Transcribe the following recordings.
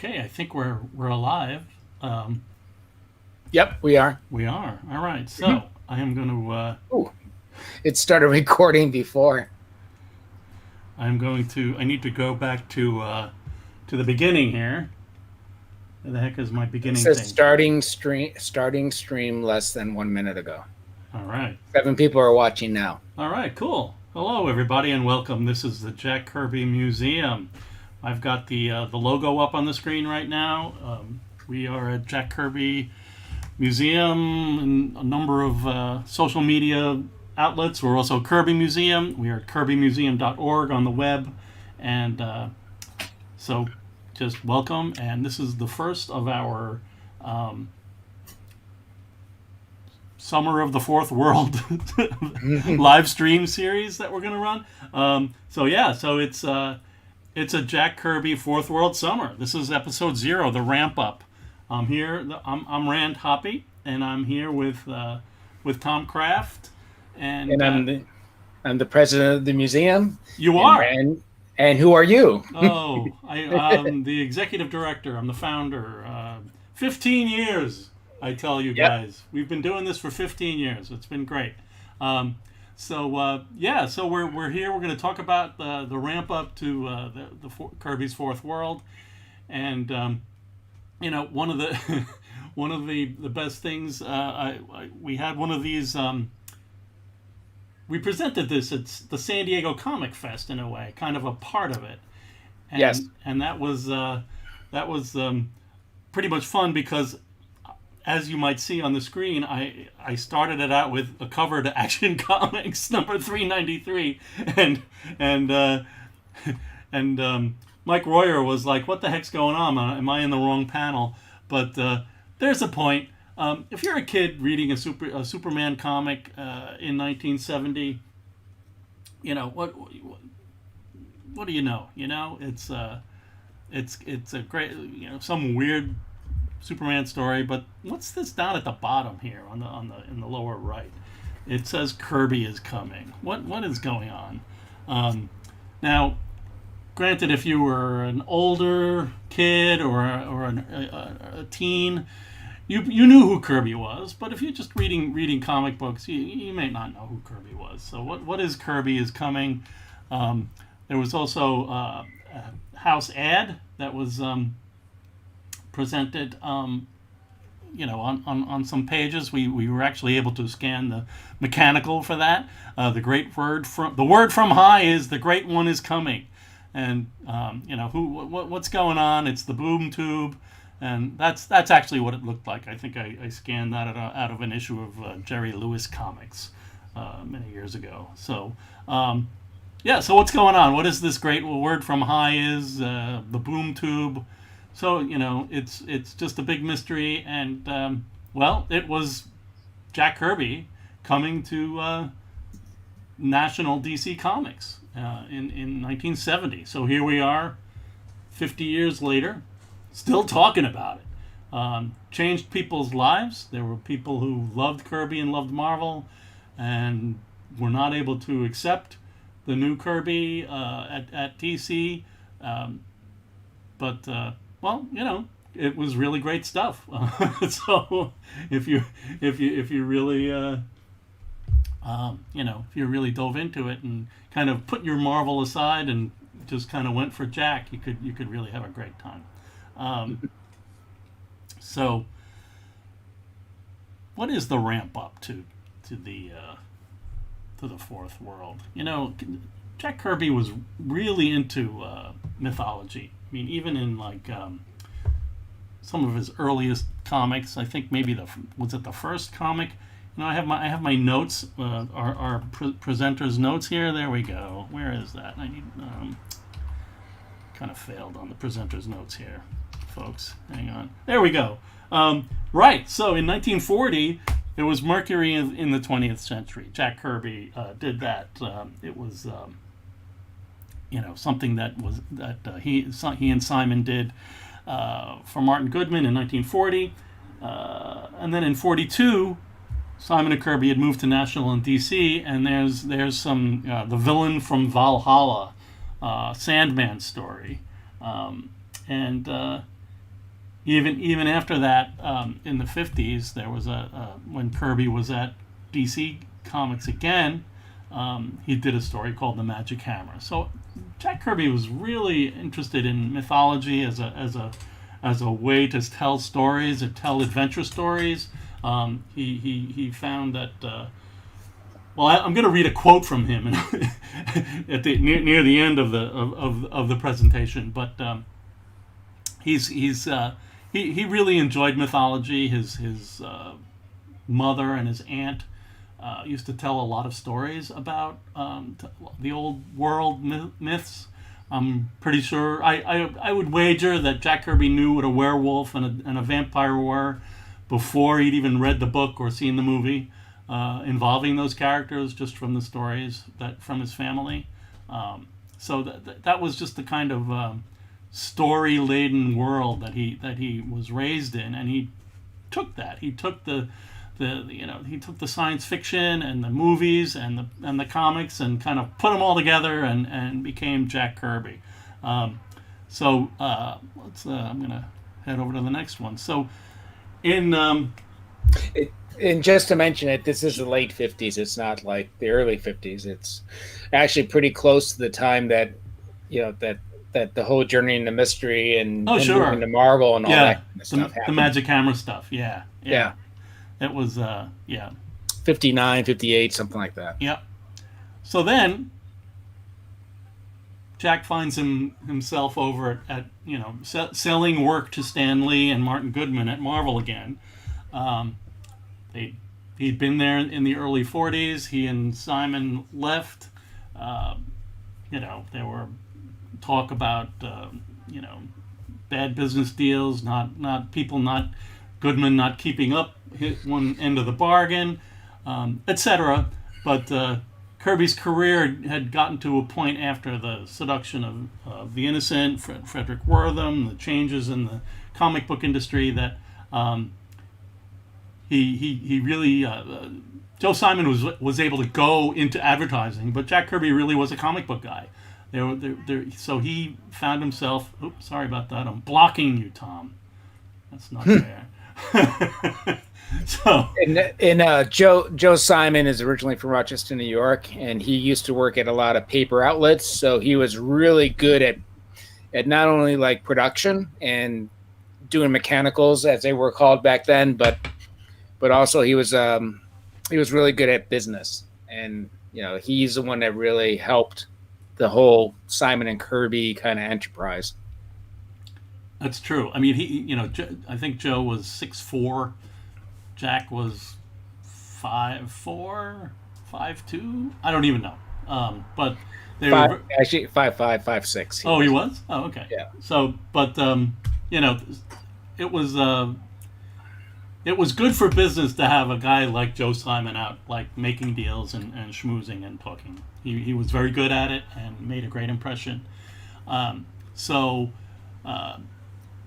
Okay, I think we're alive. Um, Yep, we are. we are. All right. Mhm. So I am going to Ooh, it started recording before. I need to go back to the beginning here. Where the heck is my It beginning says thing? starting stream less than 1 minute ago. All right. 7 people are watching now. All right. Cool. Hello, everybody, and welcome. This is the Jack Kirby Museum. I've got the logo up on the screen right now. We are at Jack Kirby Museum and a number of social media outlets. We're also Kirby Museum. We are at kirbymuseum.org on the web. And so just welcome. And this is the first of our Summer of the Fourth World live stream series that we're going to run. So it's a Jack Kirby Fourth World Summer. This is episode 0, the ramp up. I'm here. I'm Rand Hoppy, and I'm here with Tom Kraft. And And I'm the president of the museum. you And are. and who are you? I'm the executive director. I'm the founder. 15 years, I tell you Yep. guys. We've been doing this for 15 years. It's been great. So we're here. We're going to talk about the ramp up to Kirby's Fourth World, and one of the one of the best things. We had one of these. We presented this at the San Diego Comic Fest in a way, kind of a part of it, Yes. and that was pretty much fun because, as you might see on the screen, I started it out with a cover to Action Comics number 393, and Mike Royer was like, "What the heck's going on? Am I in the wrong panel?" But there's a point. If you're a kid reading a Superman comic in 1970, you know what do you know? It's a great some weird Superman story. But what's this down at the bottom here in the lower right? It says Kirby is coming. What is going on? Now, granted, if you were an older kid or a teen, you knew who Kirby was. But if you're just reading comic books, you may not know who Kirby was. So what is Kirby is coming? There was also a house ad that was presented. On some pages, we were actually able to scan the mechanical for that. The word from high is the great one is coming, and what's going on? It's the boom tube, and that's actually what it looked like. I think I scanned that out of an issue of Jerry Lewis Comics many years ago. So. So what's going on? What is this great word from high is the boom tube? So it's just a big mystery, and it was Jack Kirby coming to National DC Comics in 1970. So here we are, 50 years later, still talking about it. Changed people's lives. There were people who loved Kirby and loved Marvel, and were not able to accept the new Kirby at DC. But it was really great stuff. So if you really if you really dove into it and kind of put your Marvel aside and just kind of went for Jack, you could really have a great time. So what is the ramp up to the Fourth World? Jack Kirby was really into mythology. I mean, even in some of his earliest comics, I think maybe was it the first comic? I have my notes, our presenter's notes here. There we go. Where is that? I need kind of failed on the presenter's notes here, folks. Hang on. There we go. Right. So in 1940, it was Mercury in the 20th century. Jack Kirby did that. It was something that he and Simon did for Martin Goodman in 1940, and then in 42, Simon and Kirby had moved to National in D.C. and there's some the villain from Valhalla, Sandman story, and even after that, in the 50s, there was when Kirby was at DC Comics again, he did a story called The Magic Hammer. So Jack Kirby was really interested in mythology as a way to tell stories and tell adventure stories. He found that. Well, I'm going to read a quote from him at near the end of the presentation, but he really enjoyed mythology. His mother and his aunt used to tell a lot of stories about the old world myths. I'm pretty sure I would wager that Jack Kirby knew what a werewolf and a vampire were before he'd even read the book or seen the movie involving those characters, just from the stories that from his family. So that was just the kind of story-laden world that he was raised in, and he took that. He took he took the science fiction and the movies and the comics and kind of put them all together and became Jack Kirby. I'm gonna head over to the next one. So in And just to mention it, this is the late 50s. It's not like the early 50s. It's actually pretty close to the time that, that the whole Journey into Mystery and sure, into Marvel and all that kind of stuff happened. The Magic Hammer stuff. Yeah. It was 59, 58, something like that. Yeah. So then Jack finds himself over at selling work to Stan Lee and Martin Goodman at Marvel again. He'd been there in the early 40s. He and Simon left. There were talk about bad business deals, not Goodman not keeping up one end of the bargain, etc. But Kirby's career had gotten to a point after the seduction of The Innocent, Frederick Wortham, the changes in the comic book industry that. He really Joe Simon was able to go into advertising, but Jack Kirby really was a comic book guy. So he found himself. Oops, sorry about that. I'm blocking you, Tom. That's not fair. Joe Simon is originally from Rochester, New York, and he used to work at a lot of paper outlets. So he was really good at not only like production and doing mechanicals, as they were called back then, but also he was really good at business, and he's the one that really helped the whole Simon and Kirby kind of enterprise. That's true. I mean, I think Joe was 6'4", Jack was 5'4", 5'2". I don't even know. But they were actually 5'5", 5'6". Oh, he was? Oh, okay. Yeah. So, but it was good for business to have a guy like Joe Simon out, like making deals and schmoozing and talking. He was very good at it and made a great impression.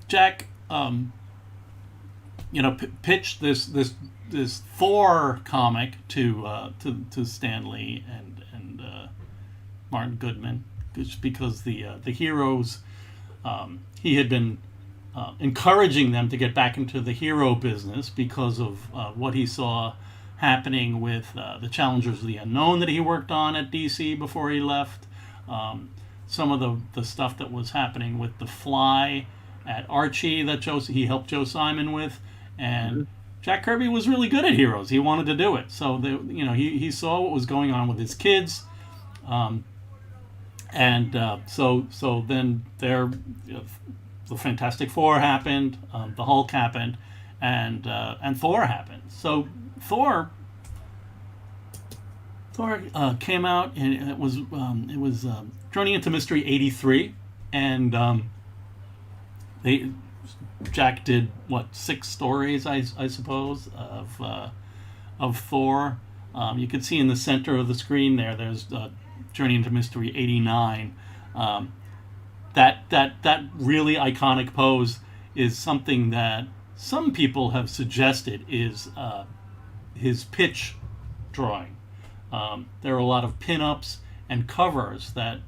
Jack, pitched this Thor comic to Stan Lee and Martin Goodman, just because the heroes, he had been encouraging them to get back into the hero business because of what he saw happening with the Challengers of the Unknown that he worked on at DC before he left. Some of the stuff that was happening with The Fly at Archie that he helped Joe Simon with, and Jack Kirby was really good at heroes. He wanted to do it, so he saw what was going on with his kids, so then the Fantastic Four happened, the Hulk happened, and Thor happened. So Thor came out, and it was Journey into Mystery 83, and Jack did 6 stories, I suppose, of Thor. You can see in the center of the screen there's Journey into Mystery 89. That really iconic pose is something that some people have suggested is his pitch drawing. There are a lot of pin-ups and covers that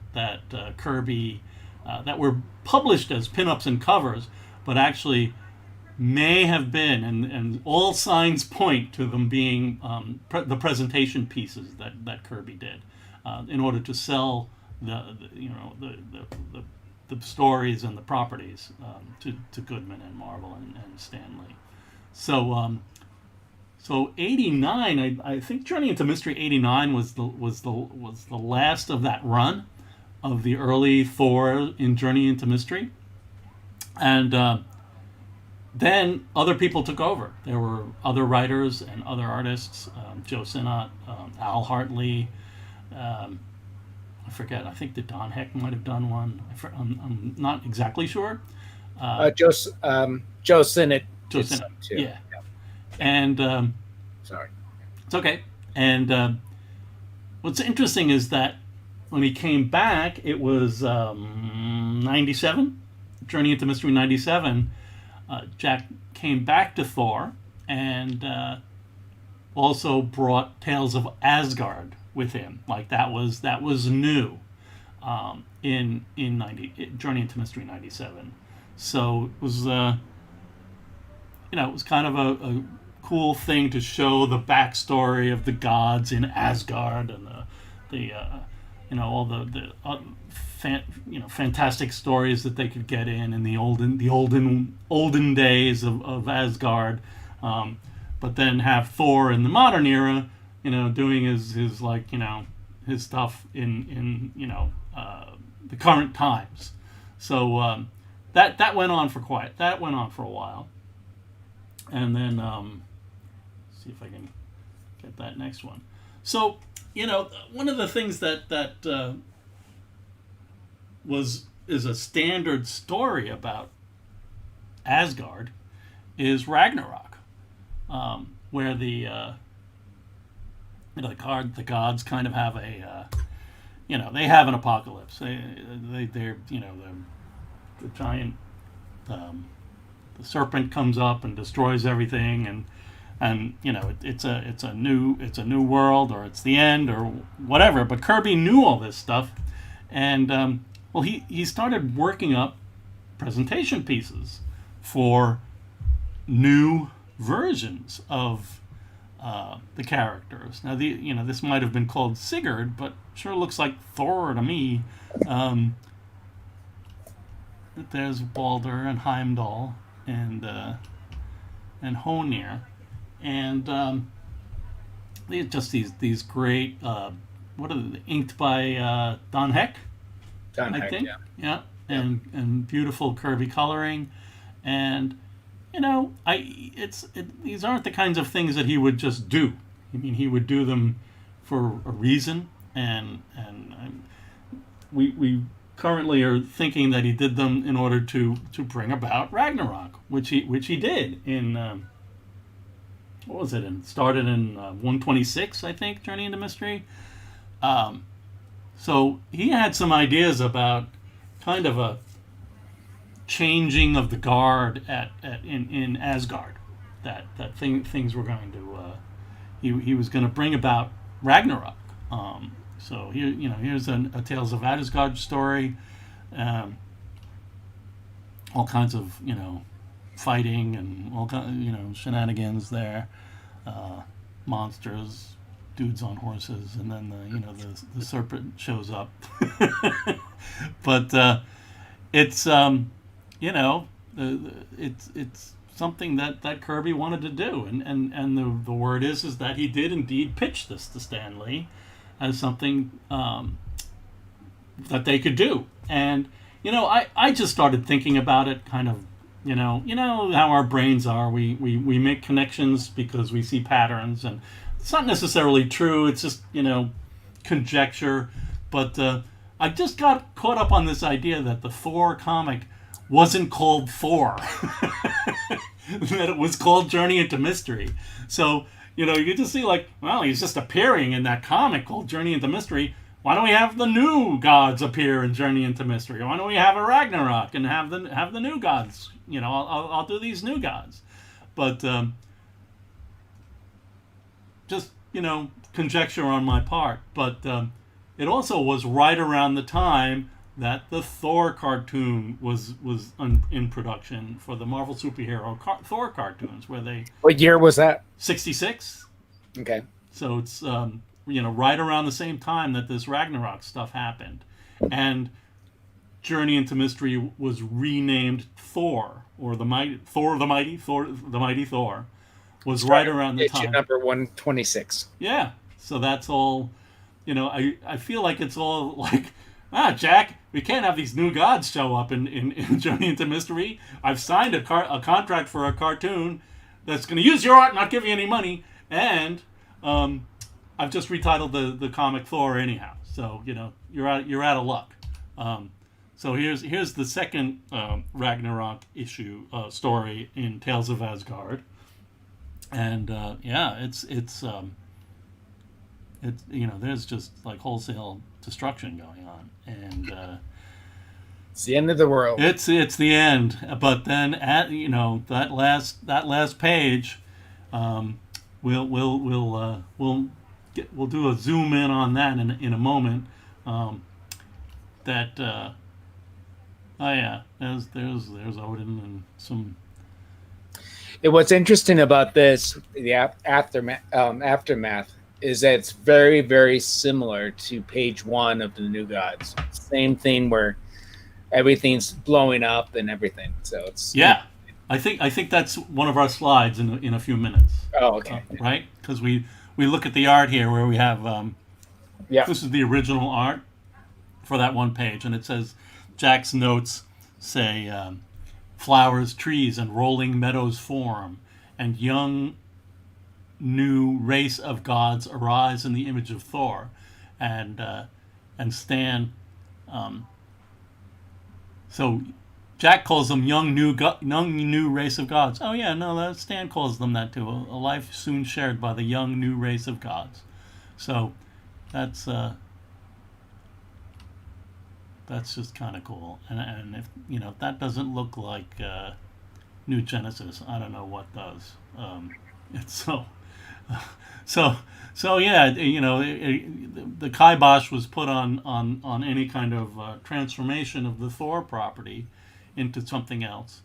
Kirby that were published as pin-ups and covers, but actually may have been, and all signs point to them being the presentation pieces that Kirby did in order to sell the stories and the properties to Goodman and Marvel and Stanley. So 89, I think Journey into Mystery 89 was the last of that run of the early Thor in Journey into Mystery, and then other people took over. There were other writers and other artists, Joe Sinnott, Al Hartley. I forget. I think that Don Heck might have done one. I'm not exactly sure. Joe Sinnott Joe did Sinnott, some too. yeah. And Sorry. it's okay. And what's interesting is that when he came back, it was 97, Journey into Mystery 97. Jack came back to Thor and also brought Tales of Asgard with him. Like that was new in Journey into Mystery 97. So it was it was kind of a cool thing to show the backstory of the gods in Asgard and all the fantastic stories that they could get in the olden days of Asgard, but then have Thor in the modern era, doing his like his stuff in the current times. So that went on for a while, and then see if I can get that next one. So one of the things that is a standard story about Asgard is Ragnarok, where the gods kind of have they have an apocalypse. They're the giant the serpent comes up and destroys everything, and it's a new world, or it's the end or whatever. But Kirby knew all this stuff, and he started working up presentation pieces for new versions of the characters. Now this might have been called Sigurd, but sure looks like Thor to me. There's Balder and Heimdall and Honir, and they're just these great what are they, inked by Don Heck, I think. Yeah. And beautiful Kirby coloring, and these aren't the kinds of things that he would just do. I mean, he would do them for a reason, and we currently are thinking that he did them in order to bring about Ragnarok, which he did in what was it? And started in 126, I think, Journey into Mystery. So he had some ideas about kind of a changing of the guard in Asgard. That things were going to he was going to bring about Ragnarok. So here's a Tales of Asgard story. All kinds of fighting and all kinds shenanigans there. Monsters, dudes on horses, and then the serpent shows up. But it's it's something that Kirby wanted to do, and the word is that he did indeed pitch this to Stan Lee as something that they could do. And I just started thinking about it, kind of how our brains are. We make connections because we see patterns, and it's not necessarily true. It's just conjecture. But I just got caught up on this idea that the Thor comic wasn't called Thor, that it was called Journey into Mystery. So you get to see he's just appearing in that comic called Journey into Mystery. Why don't we have the new gods appear in Journey into Mystery? Why don't we have a Ragnarok and have the new gods? I'll do these new gods, but just conjecture on my part. But it also was right around the time that the Thor cartoon was in production for the Marvel superhero Thor cartoons, where they What year was that? 66. Okay. So it's right around the same time that this Ragnarok stuff happened, and Journey into Mystery was renamed Thor, or the mighty Thor was right around the Issue time. number 126. Yeah, so that's all. I feel like it's all like, Jack, we can't have these new gods show up in Journey into Mystery. I've signed a contract for a cartoon that's going to use your art, not give you any money, and I've just retitled the comic Thor anyhow. So you're out of luck. So here's the second Ragnarok issue story in Tales of Asgard, and it's there's just like wholesale destruction going on, and it's the end of the world. It's the end. But then at that last page, we'll do a zoom in on that in a moment. There's Odin and some. What's interesting about this, the aftermath, is that it's very, very similar to page 1 of the New Gods. Same thing where everything's blowing up and everything. So it's I think that's one of our slides in a few minutes. Oh, okay. Right, because we look at the art here where we have this is the original art for that one page, and it says Jack's notes say flowers, trees, and rolling meadows form, and young new race of gods arise in the image of Thor, and Stan. So Jack calls them young new race of gods. Oh yeah, no, Stan calls them that too. A life soon shared by the young new race of gods. So that's just kind of cool. And if that doesn't look like New Genesis, I don't know what does. It's so yeah, the kibosh was put on any kind of transformation of the Thor property into something else,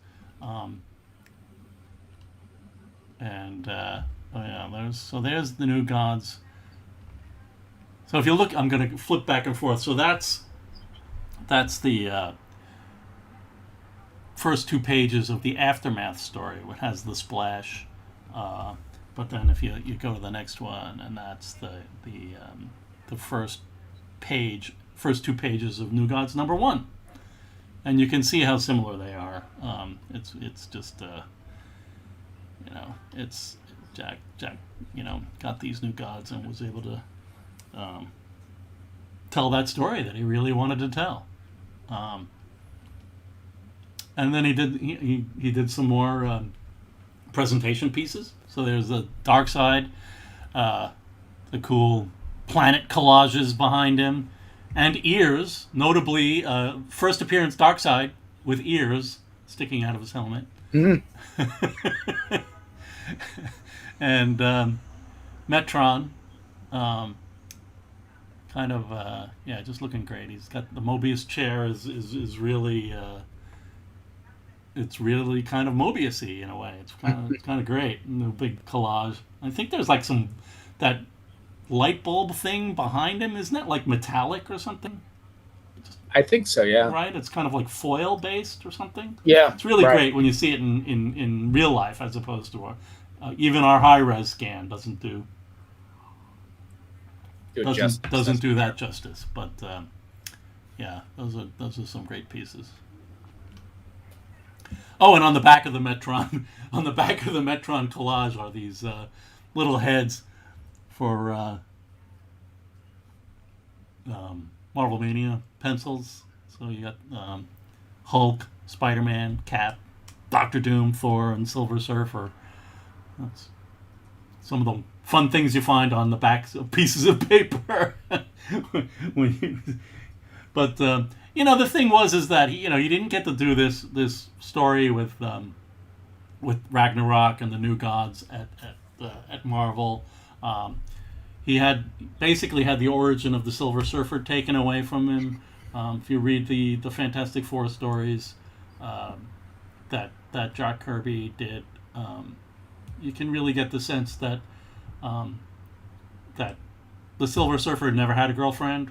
there's the New Gods. So if you look, I'm going to flip back and forth. So that's the first 2 pages of the Aftermath story, which has the splash. But then if you go to the next one, and that's the first 2 pages of New Gods number 1, and you can see how similar they are. It's just it's Jack got these new gods and was able to tell that story that he really wanted to tell. And then he did some more presentation pieces. So there's the Dark Side, the cool planet collages behind him, and ears. Notably, first appearance Dark Side with ears sticking out of his helmet. Mm-hmm. And Metron, just looking great. He's got the Mobius chair is really. It's really kind of Mobius-y in a way. It's kind of great. And the big collage. I think there's like that light bulb thing behind him. Isn't that like metallic or something? I think so, yeah. Right? It's kind of like foil based or something. Yeah. It's really great when you see it in real life as opposed to even our high res scan doesn't do that justice. But those are some great pieces. Oh, and on the back of the Metron collage are these little heads for Marvel Mania pencils. So you got Hulk, Spider-Man, Cap, Doctor Doom, Thor, and Silver Surfer. That's some of the fun things you find on the backs of pieces of paper. But the thing is that he didn't get to do this story with Ragnarok and the New Gods at Marvel. He had basically had the origin of the Silver Surfer taken away from him If you read the Fantastic Four stories that Jack Kirby did, you can really get the sense that that the Silver Surfer never had a girlfriend,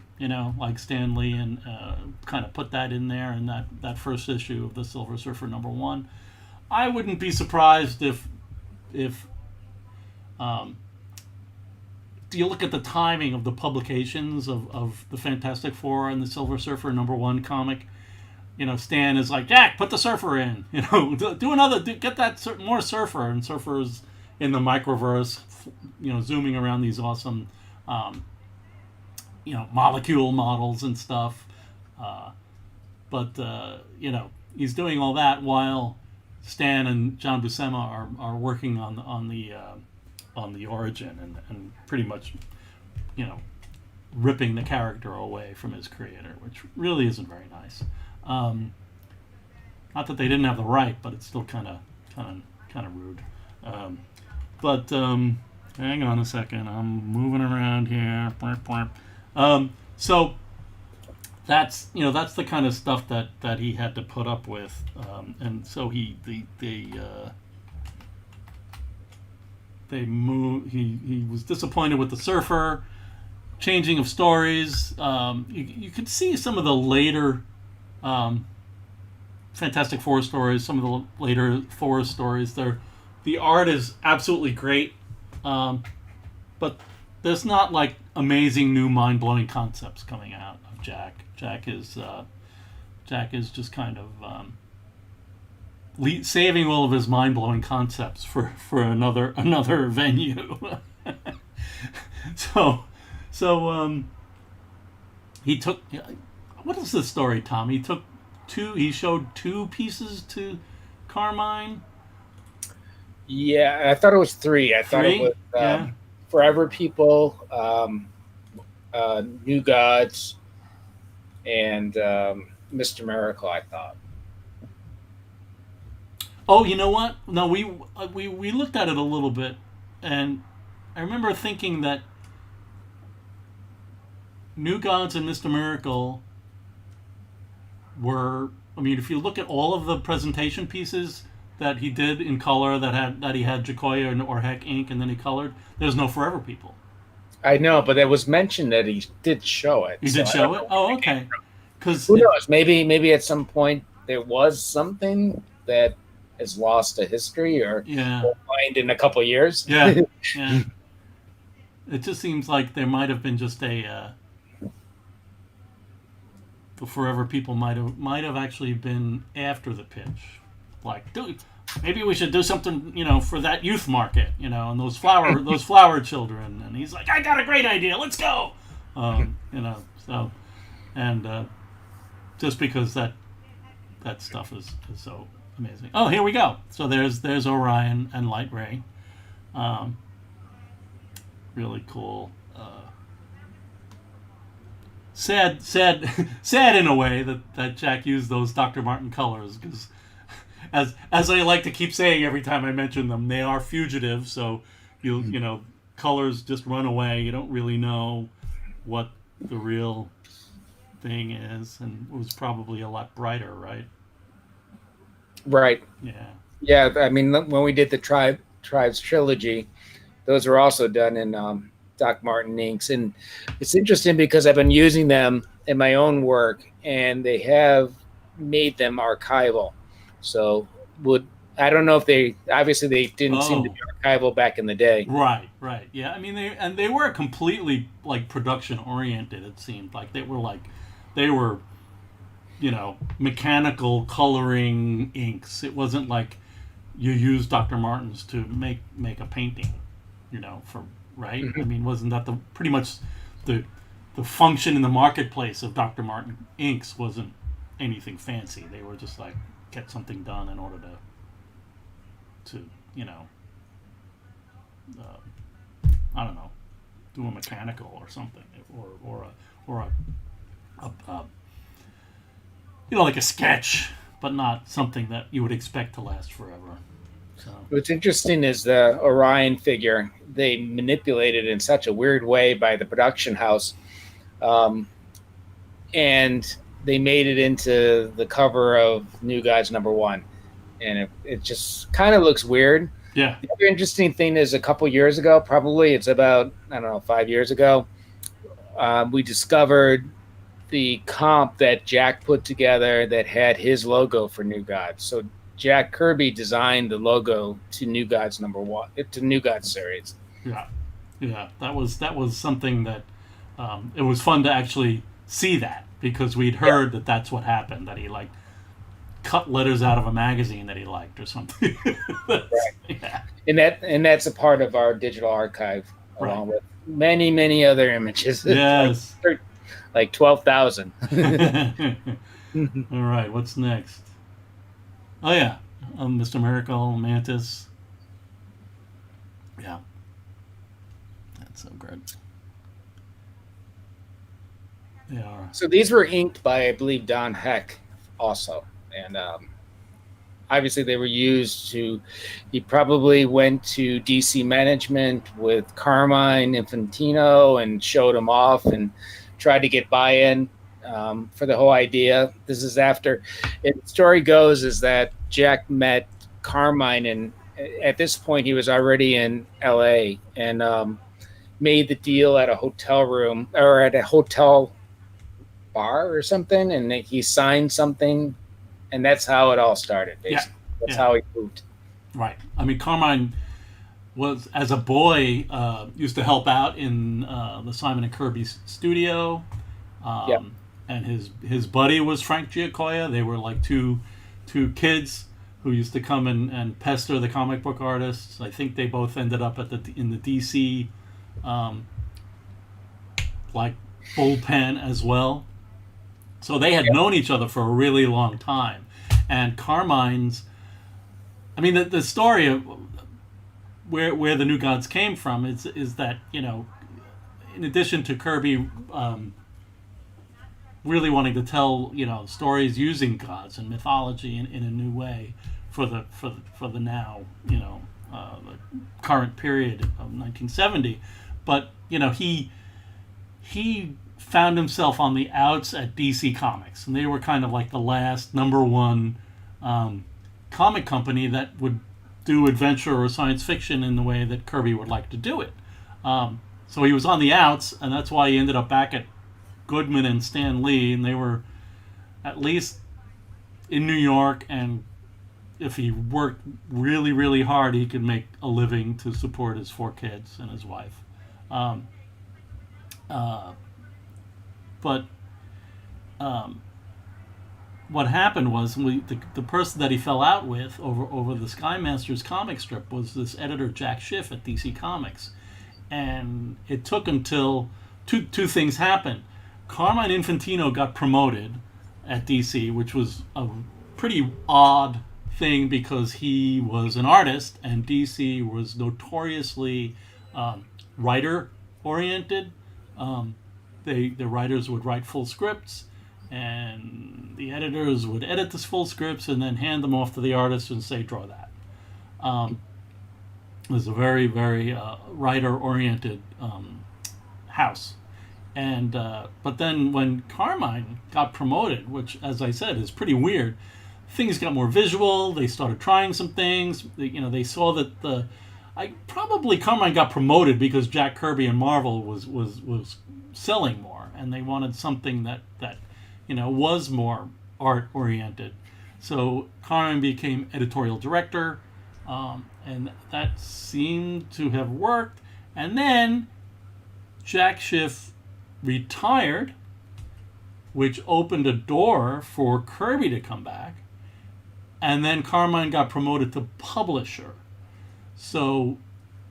like Stan Lee, and kind of put that in there in that first issue of the Silver Surfer #1. I wouldn't be surprised if do you look at the timing of the publications of the Fantastic Four and the Silver Surfer #1 comic. Stan is like, Jack, put the Surfer in. Get that more Surfer, and Surfer's in the microverse, zooming around these awesome, molecule models and stuff. But he's doing all that while Stan and John Buscema are working on the origin and pretty much, ripping the character away from his creator, which really isn't very nice. Not that they didn't have the right, but it's still kind of rude. But hang on a second, I'm moving around here. So that's the kind of stuff that he had to put up with, and so he was disappointed with the Surfer, changing of stories. You could see some of the later Fantastic Four stories, some of the later Thor stories. The art is absolutely great, but there's not like amazing new mind-blowing concepts coming out of Jack. Jack is just kind of saving all of his mind-blowing concepts for another venue. So he took, what is the story, Tom? He showed 2 pieces to Carmine. Yeah, I thought it was 3. I thought it was Forever People, New Gods, and Mr. Miracle, I thought. Oh, you know what? No, we looked at it a little bit, and I remember thinking that New Gods and Mr. Miracle were, if you look at all of the presentation pieces that he did in color, that he had Jacoya or Heck ink, and then he colored, there's no Forever People. I know, but it was mentioned that he did show it. He did show it? Oh, okay. Because who knows? Maybe at some point there was something that is lost to history, or we'll find in a couple of years. Yeah. It just seems like there might have been just the Forever People might have actually been after the pitch. Like, dude, maybe we should do something, for that youth market, and those flower children. And he's like, I got a great idea. Let's go. So, and just because that stuff is so amazing. Oh, here we go. So there's Orion and Light Ray. Really cool. Sad in a way that Jack used those Dr. Martin colors, because as I like to keep saying every time I mention them, they are fugitive. So colors just run away. You don't really know what the real thing is, and it was probably a lot brighter, right? Right. Yeah. Yeah. When we did the Tribes trilogy, those were also done in Doc Martin inks, and it's interesting because I've been using them in my own work, and they have made them archival. So I don't know if they didn't seem to be archival back in the day. Right. Yeah. They were completely like production oriented. It seemed like they were mechanical coloring inks. It wasn't like you use Dr. Martens to make a painting, right? Mm-hmm. Wasn't that pretty much the function in the marketplace of Dr. Martin inks wasn't anything fancy. They were just like get something done in order to I don't know, do a mechanical or something, or a like a sketch, but not something that you would expect to last forever. So what's interesting is the Orion figure. They manipulated in such a weird way by the production house, and they made it into the cover of New Gods #1, and it just kind of looks weird. Yeah. The other interesting thing is a couple years ago, probably it's about, I don't know, 5 years ago, we discovered the comp that Jack put together that had his logo for New Gods. So Jack Kirby designed the logo to New Gods #1, to New Gods series. Yeah. Yeah. That was something that it was fun to actually see that, because we'd heard that that's what happened, that he like cut letters out of a magazine that he liked or something. Right. Yeah. And that's a part of our digital archive, along Right. with many other images. Yes. Like 12,000. All right. What's next? Oh yeah, Mr. Miracle, Mantis. Yeah, that's so good. They are. So these were inked by, I believe, Don Heck also. And obviously they were used to, he probably went to DC management with Carmine Infantino and showed them off and tried to get buy-in for the whole idea. This is after, the story goes is that Jack met Carmine, and at this point he was already in LA, and made the deal at a hotel room, or at a hotel bar or something, and he signed something, and that's how it all started, basically. Yeah. That's Yeah. how he moved. Right. I mean, Carmine was, as a boy, used to help out in the Simon and Kirby studio. Yeah. And his buddy was Frank Giacoia. They were like two kids who used to come and pester the comic book artists. I think they both ended up in the DC like bullpen as well. So they had known each other for a really long time. And Carmine's, I mean, the story of where the New Gods came from is that, you know, in addition to Kirby really wanting to tell, you know, stories using gods and mythology in a new way for the now, you know, the current period of 1970, but you know, he found himself on the outs at DC Comics, and they were kind of like the last #1 comic company that would do adventure or science fiction in the way that Kirby would like to do it. So he was on the outs, and that's why he ended up back at Goodman and Stan Lee, and they were at least in New York, and if he worked really, really hard, he could make a living to support his 4 kids and his wife. But what happened was the person that he fell out with over the Sky Masters comic strip was this editor, Jack Schiff, at DC Comics. And it took until two things happened. Carmine Infantino got promoted at DC, which was a pretty odd thing because he was an artist, and DC was notoriously writer oriented. The writers would write full scripts, and the editors would edit the full scripts and then hand them off to the artists and say, draw that. It was a very, very writer oriented house. And but then when Carmine got promoted, which, as I said, is pretty weird, things got more visual. They started trying some things. They saw that Carmine got promoted because Jack Kirby and Marvel was selling more, and they wanted something that was more art oriented. So Carmine became editorial director, and that seemed to have worked. And then Jack Schiff retired, which opened a door for Kirby to come back, and then Carmine got promoted to publisher. So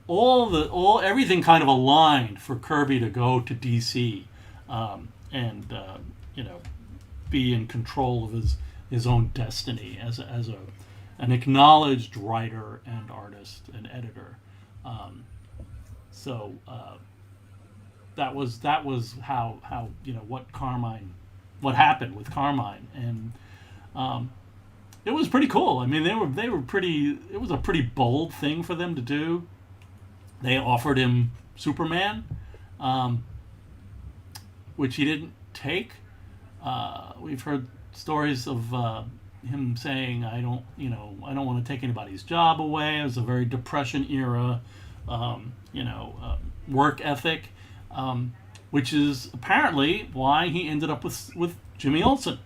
everything kind of aligned for Kirby to go to DC, and be in control of his own destiny as an acknowledged writer and artist and editor. That was how what happened with Carmine, and it was pretty cool. I mean, they were pretty. It was a pretty bold thing for them to do. They offered him Superman, which he didn't take. we've heard stories of him saying, I don't want to take anybody's job away. It was a very Depression era, work ethic, which is apparently why he ended up with Jimmy Olsen.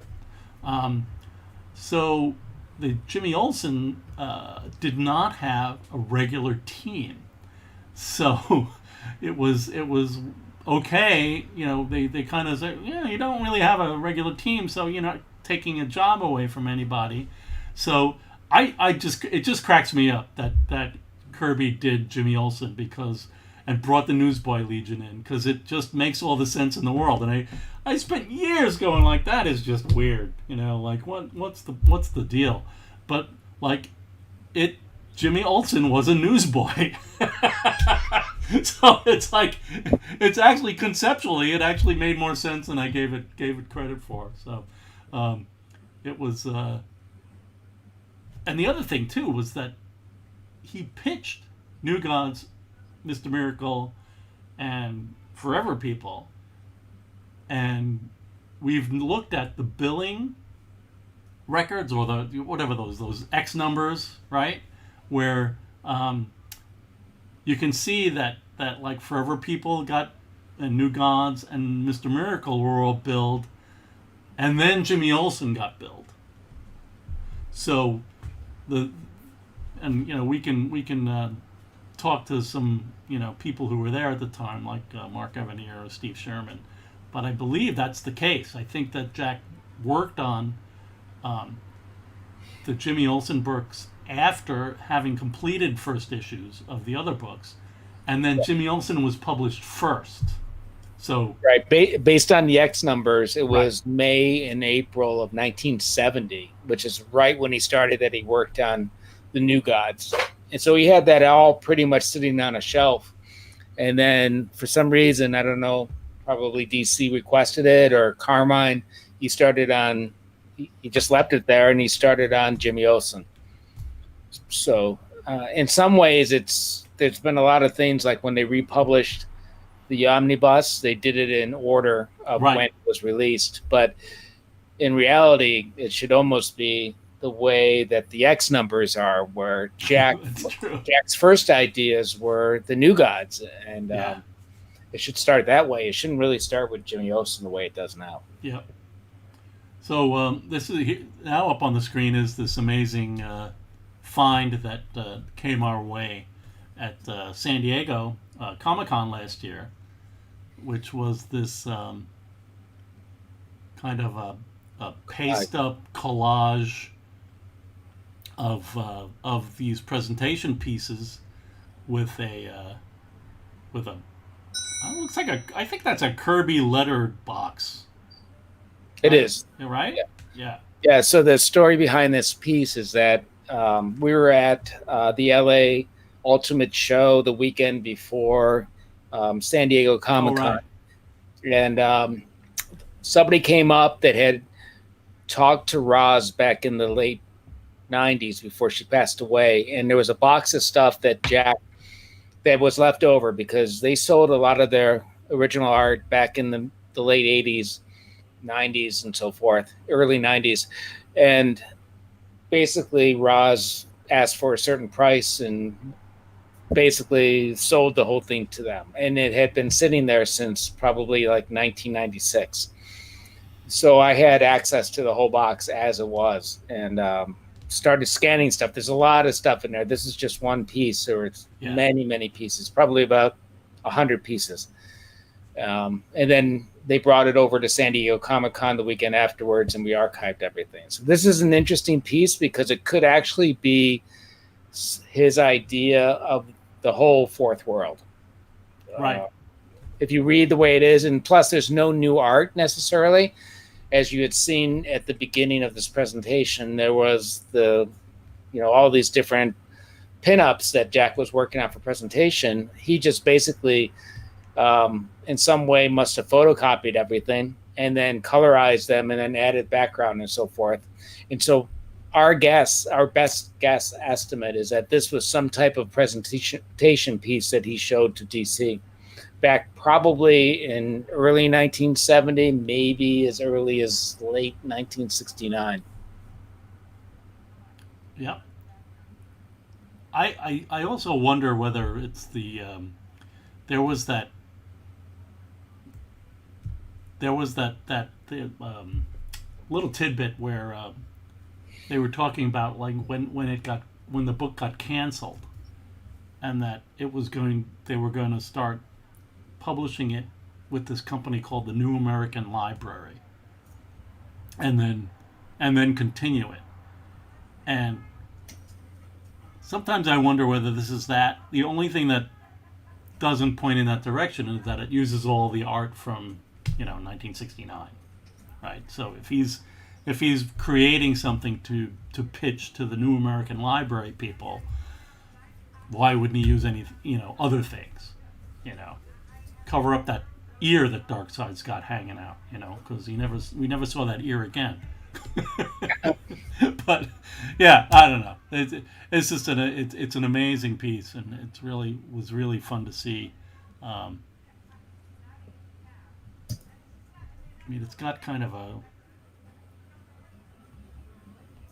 So the Jimmy Olsen did not have a regular team, so it was okay. They kind of say, yeah, you don't really have a regular team, so you're not taking a job away from anybody. So it just cracks me up that Kirby did Jimmy Olsen and brought the Newsboy Legion in, because it just makes all the sense in the world. And I spent years going like, that is just weird, like what's the deal? But like Jimmy Olsen was a newsboy. So it's actually conceptually, it actually made more sense than I gave it credit for. So it was, and the other thing too was that he pitched New Gods, Mr. Miracle, and Forever People, and we've looked at the billing records, or the whatever those X numbers, right, where you can see that like Forever People got, and New Gods and Mr. Miracle were all billed, and then Jimmy Olsen got billed. So we can talk to some people who were there at the time, like Mark Evanier or Steve Sherman, but I believe that's the case. I think that Jack worked on the Jimmy Olsen books after having completed first issues of the other books, and then Jimmy Olsen was published first. So right, based on the X numbers, it was right. May and April of 1970, which is right when he started that he worked on the New Gods, and so he had that all pretty much sitting on a shelf. And then for some reason, I don't know, probably DC requested it, or Carmine, he just left it there, and he started on Jimmy Olsen. So in some ways, there's been a lot of things, like when they republished the Omnibus, they did it in order of when it was released. But in reality, it should almost be the way that the X numbers are, where Jack's first ideas were the New Gods, and it should start that way. It shouldn't really start with Jimmy Olsen the way it does now. Yeah. So this is now up on the screen is this amazing find that came our way at San Diego Comic-Con last year, which was this kind of a paste-up collage of these presentation pieces with a looks like I think that's a Kirby lettered box. It is. Right? Yeah. So the story behind this piece is that we were at the LA Ultimate Show the weekend before San Diego Comic-Con. And somebody came up that had talked to Roz back in the late 90s before she passed away, and there was a box of stuff that was left over, because they sold a lot of their original art back in the late 80s, 90s, and so forth, early 90s. And basically Roz asked for a certain price and basically sold the whole thing to them, and it had been sitting there since probably like 1996. So I had access to the whole box as it was, and started scanning stuff. There's a lot of stuff in there. This is just one piece, or it's many pieces, probably about 100 pieces. And then they brought it over to San Diego Comic-Con the weekend afterwards, and we archived everything. So this is an interesting piece, because it could actually be his idea of the whole fourth world. Right. If you read the way it is, and plus there's no new art necessarily. As you had seen at the beginning of this presentation, there was all these different pinups that Jack was working on for presentation. He just basically, in some way, must have photocopied everything and then colorized them and then added background and so forth. And so our best guess estimate is that this was some type of presentation piece that he showed to DC. back probably in early 1970, maybe as early as late 1969. Yep. I also wonder whether it's there was that the little tidbit where they were talking about like when the book got canceled, and that they were going to start publishing it with this company called the New American Library, and then continue it. And sometimes I wonder whether this is that the only thing that doesn't point in that direction is that it uses all the art from 1969, right? So if he's creating something to pitch to the New American Library people, why wouldn't he use any other things? Cover up that ear that Darkseid's got hanging out, because we never saw that ear again. But yeah, I don't know. It's just it's an amazing piece, and was really fun to see. I mean, it's got kind of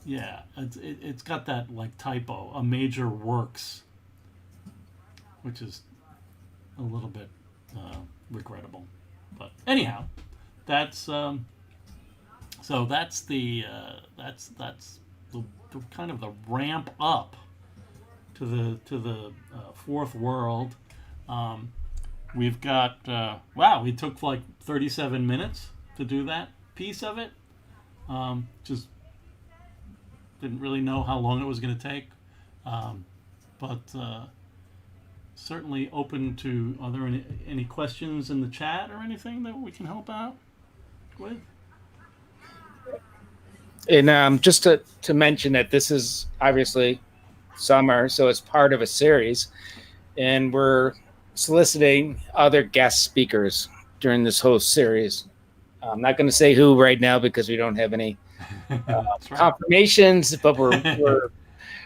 it's got that like typo, a major works, which is a little bit regrettable. But anyhow, that's so that's the kind of the ramp up to the fourth world. We've got wow, we took like 37 minutes to do that piece of it. Just didn't really know how long it was going to take, but certainly open to. Are there any questions in the chat or anything that we can help out with? And just to mention that this is obviously summer, so it's part of a series, and we're soliciting other guest speakers during this whole series. I'm not going to say who right now because we don't have any confirmations, but we're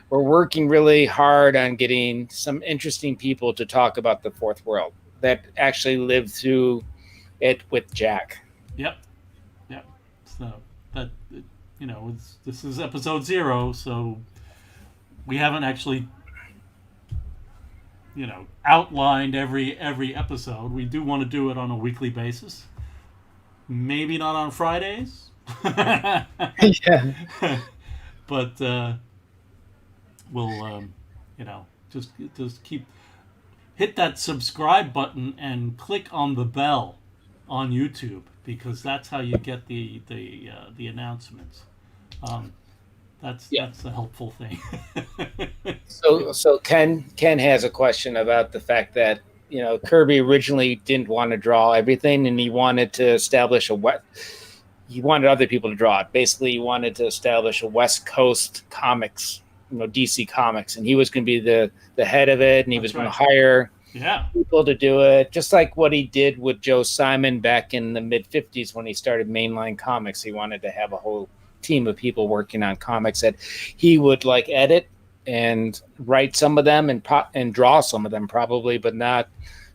working really hard on getting some interesting people to talk about the fourth world that actually lived through it with Jack. Yep. So that this is episode 0, so we haven't actually outlined every episode. We do want to do it on a weekly basis. Maybe not on Fridays. Yeah. But we'll just keep hit that subscribe button and click on the bell on YouTube, because that's how you get the announcements. That's a helpful thing. So Ken has a question about the fact that Kirby originally didn't want to draw everything, and he wanted to establish he wanted other people to draw it. Basically, he wanted to establish a West Coast comics, DC Comics, and he was going to be the head of it, and he was going to hire people to do it, just like what he did with Joe Simon back in the mid-'50s when he started Mainline Comics. He wanted to have a whole team of people working on comics that he would like edit and write some of them and draw some of them probably, but not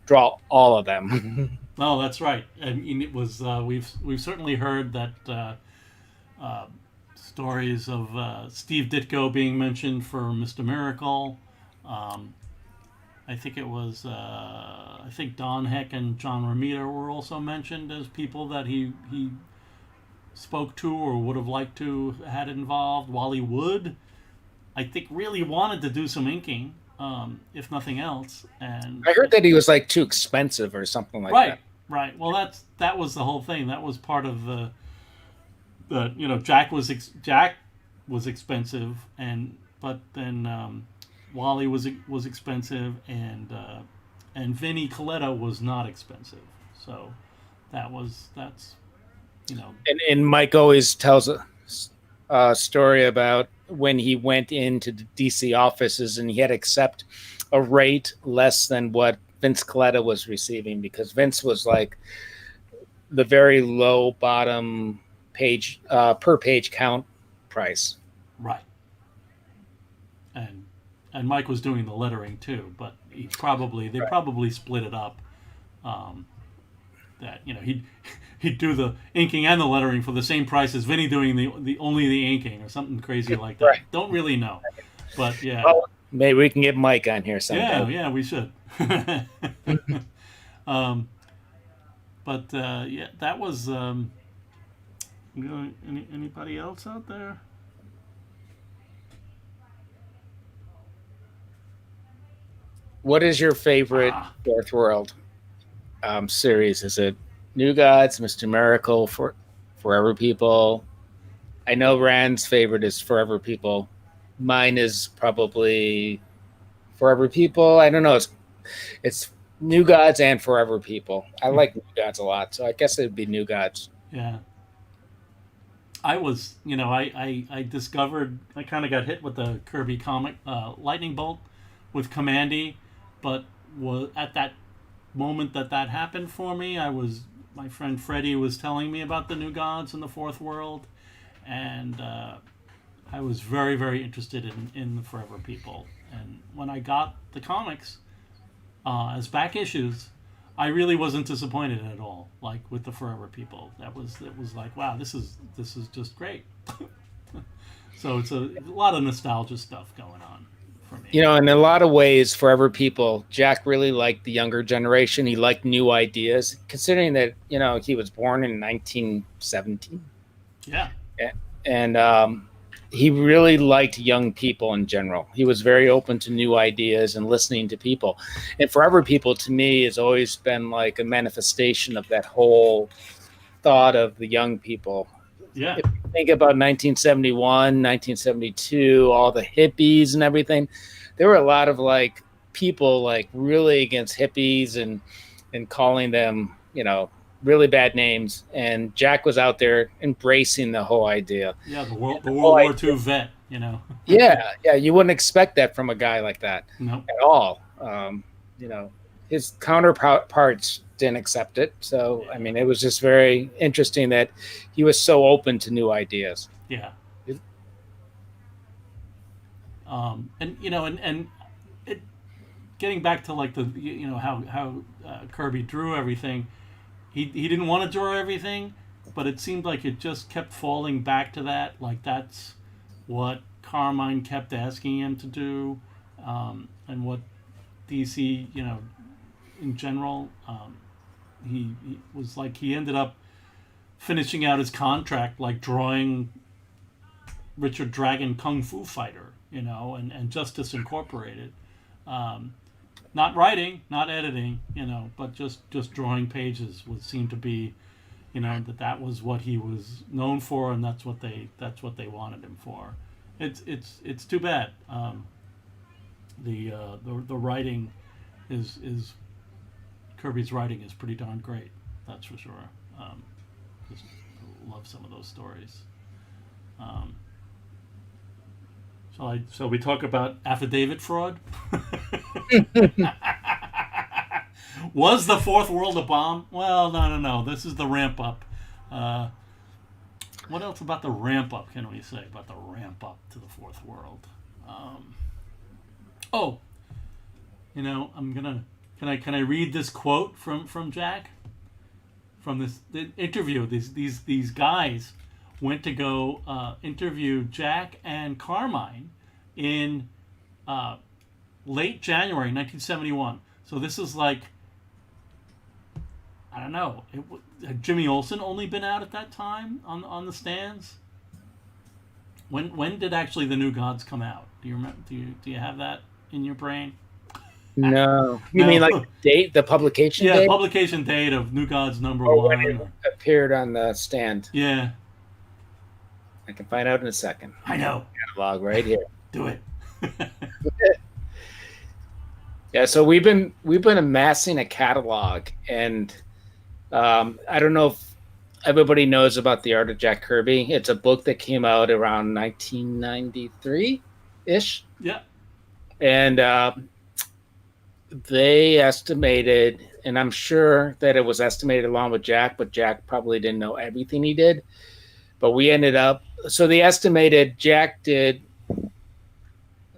draw all of them. No, that's right. I mean, it was we've certainly heard that stories of Steve Ditko being mentioned for Mr. Miracle. I think it was I think Don Heck and John Romita were also mentioned as people that he spoke to or would have liked to had involved. Wally Wood, I think, really wanted to do some inking, if nothing else. And I heard that he was like too expensive or something like that. Right. Well, that was the whole thing. That was part of the Jack was expensive, but then Wally was expensive, and Vinnie Coletta was not expensive. So that's. And Mike always tells a story about when he went into the DC offices and he had to accept a rate less than what Vince Coletta was receiving, because Vince was like the very low bottom page per page count price. Right. And Mike was doing the lettering too, but they probably split it up. That he'd do the inking and the lettering for the same price as Vinny doing the only the inking or something crazy like that. Right. Don't really know, but yeah. Well, maybe we can get Mike on here someday. Yeah, we should. But yeah, that was. Anybody else out there? What is your favorite Fourth World series? Is it New Gods, Mr. Miracle, Forever People? I know Rand's favorite is Forever People. Mine is probably Forever People. I don't know. It's New Gods and Forever People. I like New Gods a lot, so I guess it'd be New Gods. Yeah. I was, I discovered, I kind of got hit with the Kirby comic lightning bolt with Commandy, but at that moment that happened for me, my friend Freddie was telling me about the New Gods in the Fourth World, and I was very, very interested in the Forever People. And when I got the comics as back issues, I really wasn't disappointed at all. Like with the Forever People, it was like, wow, this is just great. So it's a lot of nostalgia stuff going on for me. In a lot of ways, Forever People, Jack really liked the younger generation. He liked new ideas, considering that he was born in 1917. Yeah, and he really liked young people in general. He was very open to new ideas and listening to people. And Forever People, to me, has always been like a manifestation of that whole thought of the young people. Yeah. If you think about 1971, 1972, all the hippies and everything, there were a lot of like people like really against hippies and calling them, really bad names, and Jack was out there embracing the whole idea. Yeah, the World War II vet, yeah, you wouldn't expect that from a guy like that at all. His counterparts didn't accept it. So, I mean, it was just very interesting that he was so open to new ideas. Yeah. And getting back to like the how Kirby drew everything. He didn't want to draw everything, but it seemed like it just kept falling back to that. Like that's what Carmine kept asking him to do, and what DC, in general, he was like he ended up finishing out his contract like drawing Richard Dragon Kung Fu Fighter, and Justice Incorporated. Not writing, not editing, but just drawing pages would seem to be, that was what he was known for, and that's what they wanted him for. It's too bad. The writing is Kirby's writing is pretty darn great. That's for sure. Just love some of those stories. So we talk about affidavit fraud. Was the Fourth World a bomb? Well, no. This is the ramp up. What else about the ramp up can we say about the ramp up to the Fourth World? Can I read this quote from Jack? From the interview. These guys went to go interview Jack and Carmine in late January 1971. So this is like, I don't know, had Jimmy Olsen only been out at that time on the stands? When did actually the New Gods come out? Do you remember? Do you have that in your brain? No. You mean like the publication date? Yeah, publication date of New Gods #1. When it appeared on the stand. Yeah. I can find out in a second. I know. Catalog right here. Do it. Yeah, so we've been amassing a catalog, and I don't know if everybody knows about The Art of Jack Kirby. It's a book that came out around 1993-ish. Yeah. And they estimated, and I'm sure that it was estimated along with Jack, but Jack probably didn't know everything he did. But we ended up, so they estimated Jack did,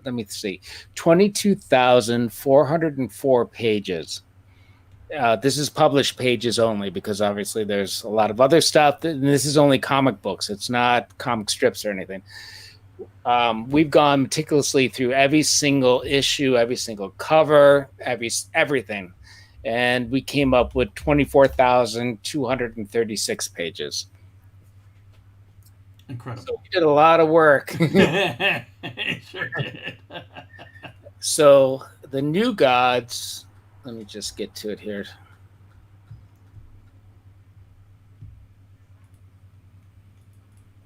let me see, 22,404 pages. This is published pages only because obviously there's a lot of other stuff. And this is only comic books. It's not comic strips or anything. We've gone meticulously through every single issue, every single cover, everything. And we came up with 24,236 pages. Incredible. So we did a lot of work. Sure did. So the New Gods, let me just get to it here.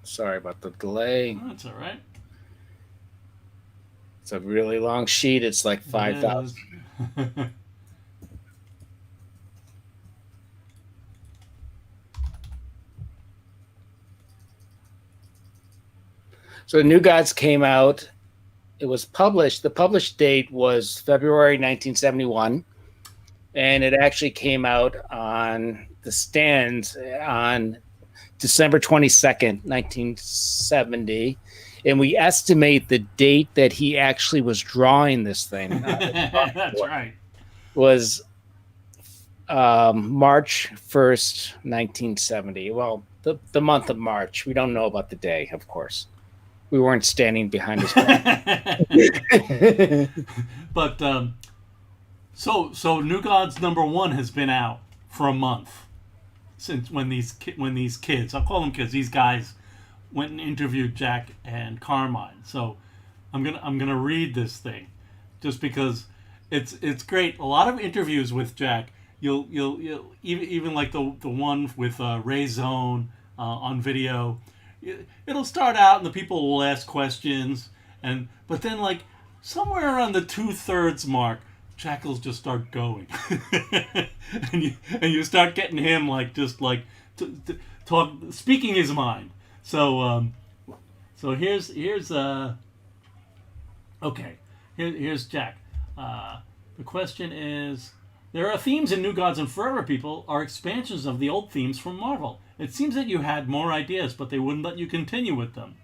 Sorry about the delay. That's all right. It's a really long sheet. It's like 5,000. So the New Gods came out. It was published. The published date was February 1971. And it actually came out on the stands on December 22nd, 1970. And we estimate the date that he actually was drawing this thing. That's right. Was March 1st, 1970. Well, the month of March. We don't know about the day, of course. We weren't standing behind his back. But so New Gods #1 has been out for a month since when these kids, I'll call them kids, these guys went and interviewed Jack and Carmine. So I'm gonna read this thing just because it's great. A lot of interviews with Jack. You'll even like the one with Ray Zone on video. It'll start out and the people will ask questions, but then like somewhere around the 2/3 mark, Jack will just start going, and you start getting him like just like talk speaking his mind. So here's okay. Here's Jack. The question is: there are themes in New Gods and Forever People are expansions of the old themes from Marvel. It seems that you had more ideas, but they wouldn't let you continue with them.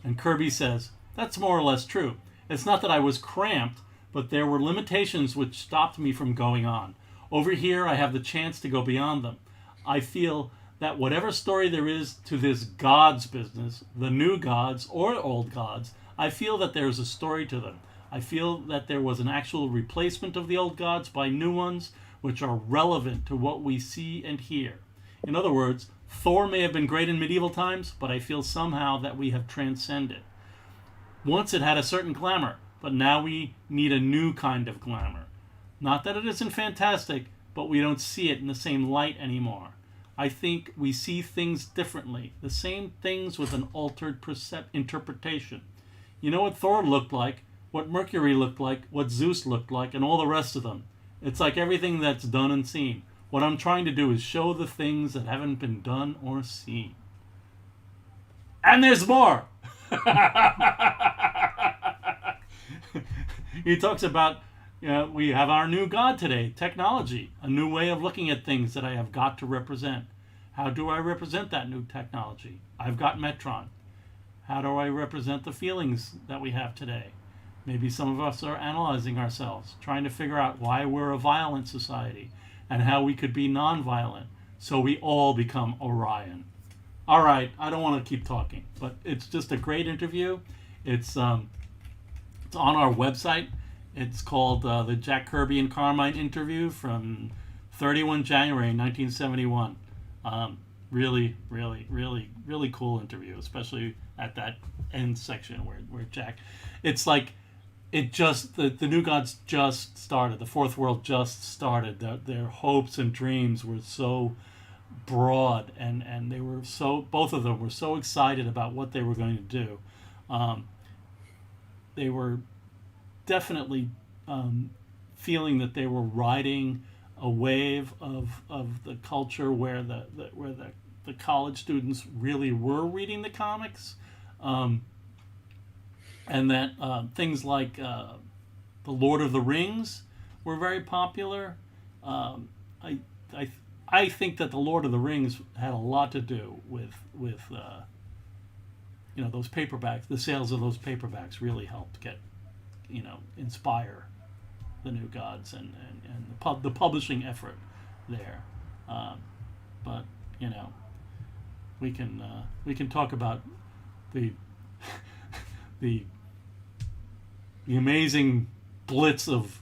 And Kirby says, that's more or less true. It's not that I was cramped, but there were limitations which stopped me from going on. Over here, I have the chance to go beyond them. I feel that whatever story there is to this gods business, the new gods or old gods, I feel that there is a story to them. I feel that there was an actual replacement of the old gods by new ones, which are relevant to what we see and hear. In other words, Thor may have been great in medieval times, but I feel somehow that we have transcended. Once it had a certain glamour, but now we need a new kind of glamour. Not that it isn't fantastic, but we don't see it in the same light anymore. I think we see things differently, the same things with an altered interpretation. You know what Thor looked like, what Mercury looked like, what Zeus looked like, and all the rest of them. It's like everything that's done and seen. What I'm trying to do is show the things that haven't been done or seen. And there's more! He talks about, we have our new god today, technology, a new way of looking at things that I have got to represent. How do I represent that new technology? I've got Metron. How do I represent the feelings that we have today? Maybe some of us are analyzing ourselves, trying to figure out why we're a violent society and how we could be non-violent so we all become Orion. All right, I don't want to keep talking, but it's just a great interview. It's on our website. It's called the Jack Kirby and Carmine interview from 31 January 1971. Really, really, really, really cool interview, especially at that end section where Jack, it's like it just the New Gods just started. The Fourth World just started. Their hopes and dreams were so broad, and they were so, both of them were so excited about what they were going to do. They were definitely feeling that they were riding a wave of the culture where the college students really were reading the comics, and that things like the Lord of the Rings were very popular. I think that the Lord of the Rings had a lot to do with those paperbacks. The sales of those paperbacks really helped get, inspire the New Gods and the publishing effort there. But you know, we can talk about the the the amazing blitz of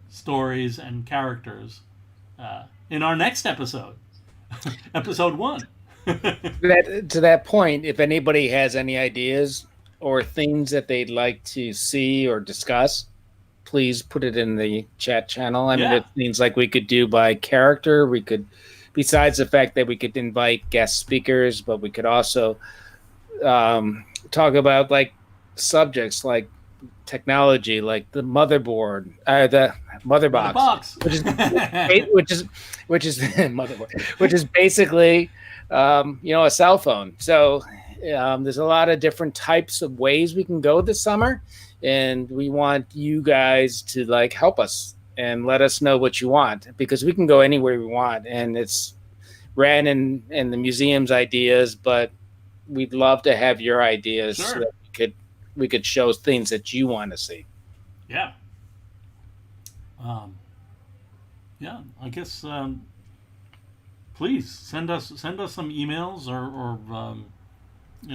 stories and characters in our next episode, episode 1. To that point, if anybody has any ideas or things that they'd like to see or discuss, please put it in the chat channel. I mean, it seems like we could do by character. We could, besides the fact that we could invite guest speakers, but we could also talk about like subjects like technology, like the motherboard, the mother box, which is motherboard, which is basically a cell phone. So there's a lot of different types of ways we can go this summer, and we want you guys to like help us and let us know what you want, because we can go anywhere we want, and it's ran in the museum's ideas, but we'd love to have your ideas so that we could show things that you want to see. Yeah. I guess please send us some emails or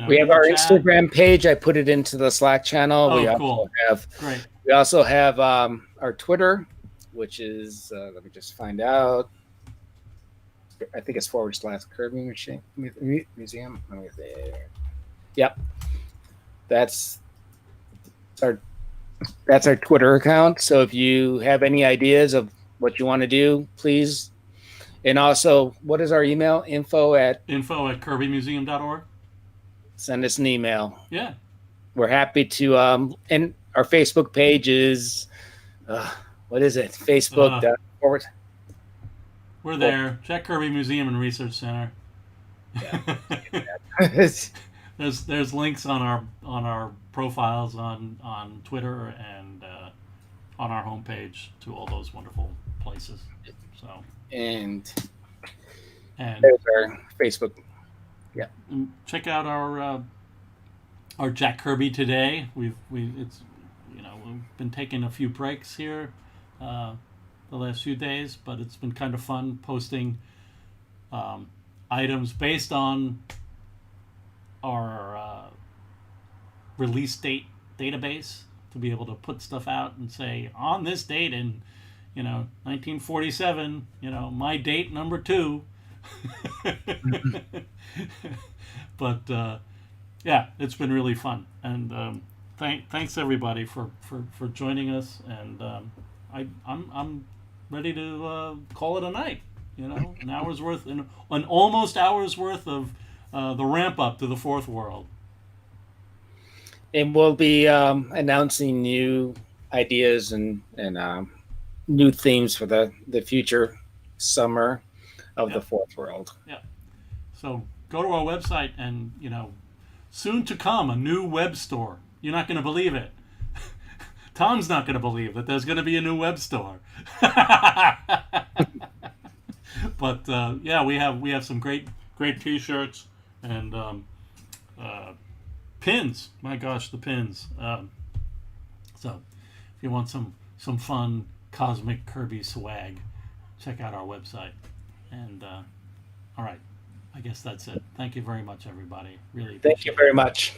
we have our Instagram page. I put it into the Slack channel. Cool. We also have our Twitter, which is let me just find out. I think it's /Kirby Museum. Yep. That's our Twitter account. So if you have any ideas of what you want to do, please. And also, what is our email? info@kirbymuseum.org. Send us an email. Yeah. We're happy to. And our Facebook page is, what is it? Facebook. We're there. Jack Kirby Museum and Research Center. Yeah. There's links on our profiles on Twitter and on our homepage to all those wonderful places. So and there's our Facebook. Yeah. Check out our Jack Kirby today. We've been taking a few breaks here the last few days, but it's been kind of fun posting items based on our release date database, to be able to put stuff out and say, on this date in 1947, my date number 2. But it's been really fun, and thanks everybody for joining us, and I'm ready to call it a night. An hour's worth, an almost hour's worth of the ramp up to the fourth world. And we'll be announcing new ideas and new themes for the future summer of the fourth world. Yeah. So go to our website, and soon to come, a new web store. You're not going to believe it. Tom's not going to believe that there's going to be a new web store. But we have some great T-shirts and pins. My gosh, the pins. So if you want some fun cosmic Kirby swag, check out our website. And all right, I guess that's it. Thank you very much, everybody. Really. Thank you very much.